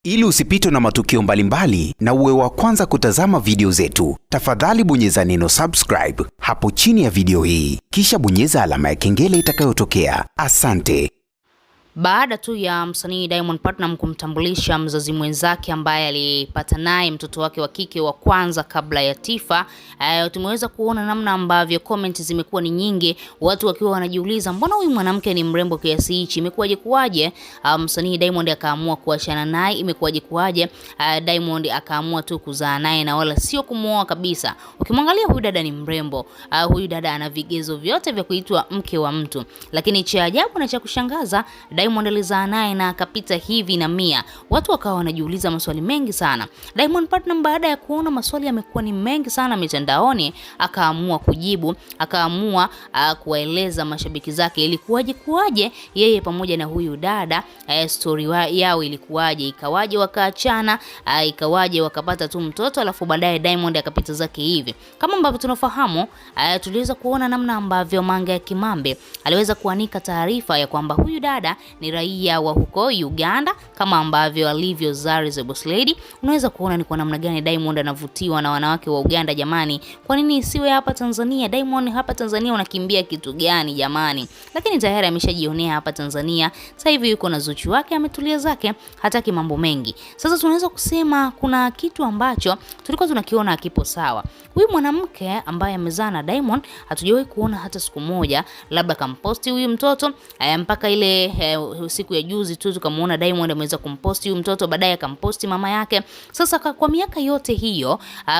Ili usipitwe na matukio mbalimbali na uwe wa kwanza kutazama video zetu, tafadhali bonyeza neno subscribe hapo chini ya video hii, kisha bonyeza alama ya kengele itakayotokea. Asante. Baada tu ya msanii Diamond Platnumz kumtambulisha mzazi mwenzake ambaye alipata naye mtoto wake wa kike wa kwanza kabla ya Tifa, tumeweza kuona namna ambavyo comment zimekuwa ni nyingi, watu wakiwa wanajiuliza mbona huyu mwanamke ni mrembo kiasi hichi, imekuwaje msanii Diamond akaamua kuachana naye, imekuwaje Diamond akaamua tu kuzaa naye na wala sio kumuoa kabisa. Ukimwangalia huyu dada ni mrembo, huyu dada ana vigezo vyote vya kuitwa mke wa mtu, lakini cha ajabu na cha kushangaza Diamond alizaa naye na akapita hivi na Mia. Watu wakawa wanajiuliza maswali mengi sana. Diamond Platnumz baada ya kuona maswali yamekuwa ni mengi sana mitandaoni, akaamua kujibu, akaamua kuwaeleza mashabiki zake ilikuwaje yeye pamoja na huyu dada, story yao ilikuwaje, ikawaje wakaachana, ikawaje wakapata tu mtoto, alafu baadaye Diamond akapita zake hivi. Kama ambavyo tunafahamu, tuliweza kuona namna ambavyo Mange ya Kimambe aliweza kuanika taarifa ya kwamba huyu dada ni raia wa huko Uganda, kama ambavyo alivyo Zari the Boss Lady. Unaweza kuona ni kwa namna gani Diamond anavutiwa na wanawake wa Uganda jamani. Kwa nini isiwe hapa Tanzania? Diamond hapa Tanzania unakimbia kitu gani jamani? Lakini tayari ameshajionea hapa Tanzania. Sasa hivi yuko na Zuchu wake, ametulia zake, hataki mambo mengi. Sasa tunaweza kusema kuna kitu ambacho tulikuwa tunakiona hakipo sawa. Huyu mwanamke ambaye amezaa na Diamond hatujawahi kuona hata siku moja labda kamposti huyu mtoto, mpaka ile siku ya juzi tu tukamuona Diamond ameweza kumposti huyu mtoto, baadaye akamposti mama yake. Sasa kwa miaka yote hiyo,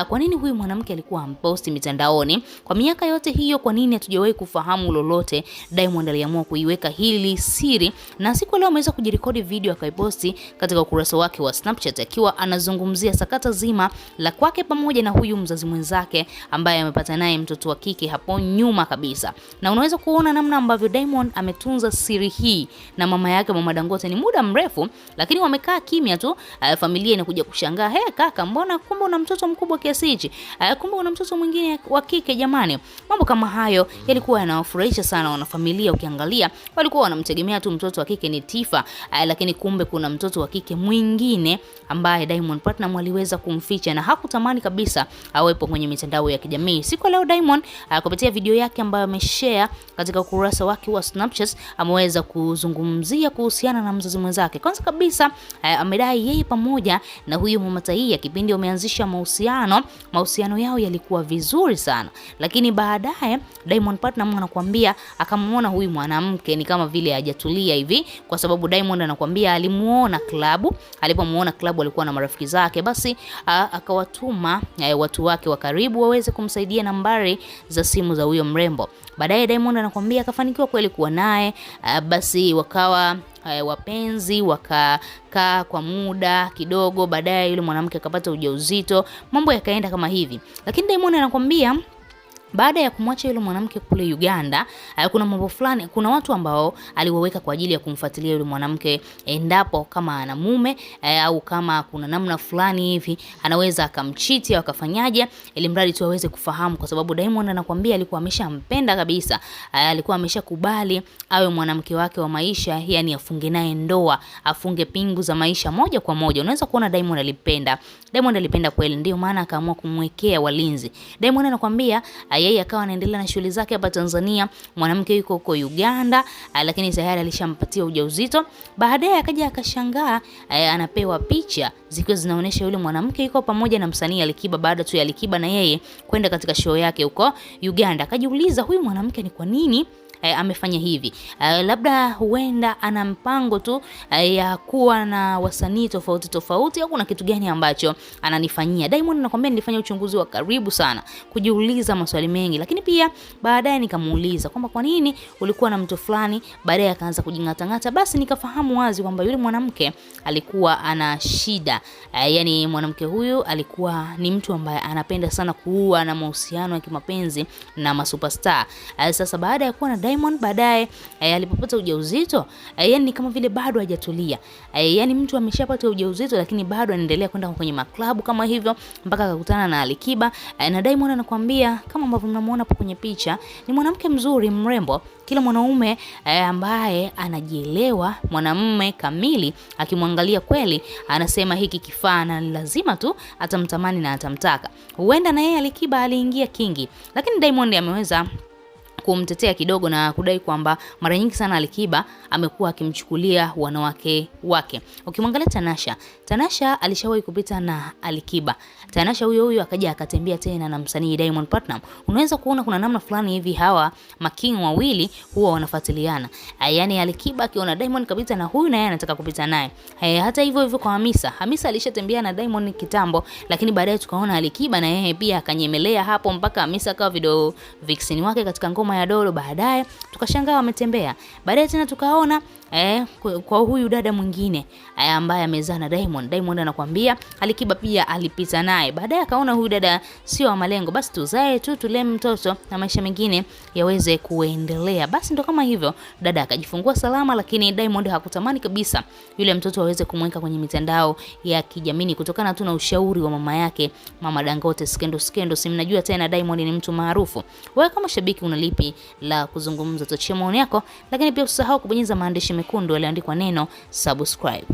kwa nini huyu mwanamke alikuwa amposti mitandaoni? Kwa miaka yote hiyo, kwa nini hatujawahi kufahamu lolote? Diamond aliamua kuiweka hili siri, na siku leo ameweza kujirekodi video akaiposti katika ukurasa wake wa Snapchat akiwa anazungumzia sakata zima la kwake pamoja na huyu mzazi mwenzake ambaye amepata naye mtoto wa kike hapo nyuma kabisa. Na unaweza kuona namna ambavyo Diamond ametunza siri hii na mama yake Mama Dangote ni muda mrefu, lakini wamekaa kimya tu. Familia inakuja kushangaa, kaka, mbona kumbe una mtoto mkubwa kiasi hichi? Kumbe una mtoto mwingine wa kike jamani. Mambo kama hayo yalikuwa yanawafurahisha sana wanafamilia. Ukiangalia walikuwa wanamtegemea tu mtoto wa kike ni Tifa, lakini kumbe kuna mtoto wa kike mwingine ambaye Diamond Platnumz aliweza kumficha na hakutamani kabisa awepo kwenye mitandao ya kijamii. Siku leo Diamond kupitia video yake ambayo ameshare katika ukurasa wake wa Snapchat ameweza kuzungumzia kuhusiana na mzazi mwenzake. Kwanza kabisa amedai yeye pamoja na huyu Mama Taiya kipindi wameanzisha mahusiano yao yalikuwa vizuri sana, lakini baadaye Diamond Platnumz anakuambia akamuona huyu mwanamke ni kama vile hajatulia hivi, kwa sababu Diamond anakuambia alimuona klabu, alipomuona klabu alikuwa na marafiki zake, basi akawatuma watu wake wa karibu waweze kumsaidia nambari za simu za huyo mrembo. Baadaye Diamond anakuambia akafanikiwa kweli kuwa naye, basi wakawa wapenzi, wakakaa kwa muda kidogo, baadaye yule mwanamke akapata ujauzito, mambo yakaenda kama hivi. Lakini Diamond anakuambia baada ya kumwacha yule mwanamke kule Uganda, kuna mambo fulani, kuna watu ambao aliwaweka kwa ajili ya kumfuatilia yule mwanamke endapo kama ana mume au kama kuna namna fulani hivi anaweza akamchiti au akafanyaje, ili mradi tu aweze kufahamu, kwa sababu Diamond anakuambia alikuwa ameshampenda kabisa, alikuwa ameshakubali awe mwanamke wake wa maisha, yani afunge naye ndoa, afunge pingu za maisha moja kwa moja. Unaweza kuona Diamond alipenda kweli, ndio maana akaamua kumwekea walinzi. Diamond anakuambia yeye akawa anaendelea na shughuli zake hapa Tanzania, mwanamke yuko huko Uganda, lakini tayari alishampatia ujauzito. Baadaye akaja akashangaa, anapewa picha zikiwa zinaonyesha yule mwanamke yuko pamoja na msanii Alikiba, baada tu ya Alikiba na yeye kwenda katika show yake huko Uganda. Akajiuliza huyu mwanamke ni kwa nini amefanya hivi? Labda huenda ana mpango tu ya kuwa na wasanii tofauti au kuna kitu gani ambacho ananifanyia. Diamond anakuambia nilifanya uchunguzi wa karibu sana, kujiuliza maswali mengi, lakini pia baadaye nikamuuliza kwamba kwa nini ulikuwa na mtu fulani, baadaye akaanza kujingatangata, basi nikafahamu wazi kwamba yule mwanamke alikuwa ana shida. Yani mwanamke huyu alikuwa ni mtu ambaye anapenda sana kuwa na mahusiano ya kimapenzi na masuperstar. Sasa baada ya kuwa na Diamond baadaye alipopata ujauzito yani kama vile bado hajatulia. Yani mtu ameshapata ujauzito lakini bado anaendelea kwenda kwenye maklabu kama hivyo mpaka akakutana na Alikiba. Na Diamond anakuambia kama ambavyo mnamuona hapo kwenye picha, ni mwanamke mzuri mrembo. Kila mwanaume ambaye anajielewa, mwanamume kamili, akimwangalia kweli anasema hiki kifaa na lazima tu atamtamani na atamtaka. Huenda na yeye Alikiba aliingia kingi, lakini Diamond ameweza kumtetea kidogo na kudai kwamba mara nyingi sana Alikiba amekuwa akimchukulia wanawake wake. Ukimwangalia Tanasha alishawahi kupita na Alikiba. Tanasha huyo akaja akatembea tena na msanii Diamond Platnumz. Unaweza kuona kuna namna fulani hivi hawa making wawili huwa wanafuatiliana. Yaani Alikiba akiona Diamond kapita na huyu na yeye anataka kupita naye. Hata hivyo kwa Hamisa alishatembea na Diamond kitambo, lakini baadaye tukaona Alikiba na yeye pia akanyemelea hapo mpaka Hamisa akawa video vixen wake katika ngoma ya Dolo. Baadaye tukashangaa wametembea. Baadaye tena tukaona kwa huyu dada mwingine ambaye amezaa na Diamond. Diamond anakuambia Alikiba pia alipita naye. Baadaye akaona huyu dada sio wa malengo, basi tuzae tu tulee mtoto na maisha mengine yaweze kuendelea. Basi ndo kama hivyo dada akajifungua salama, lakini Diamond hakutamani kabisa yule mtoto aweze kumweka kwenye mitandao ya kijamii kutokana tu na ushauri wa mama yake, Mama Dangote. Skendo, si mnajua tena Diamond ni mtu maarufu. Wewe kama shabiki unalipi la kuzungumza? Tochia maoni yako, lakini pia usisahau kubonyeza maandishi mekundu yaliyoandikwa neno subscribe.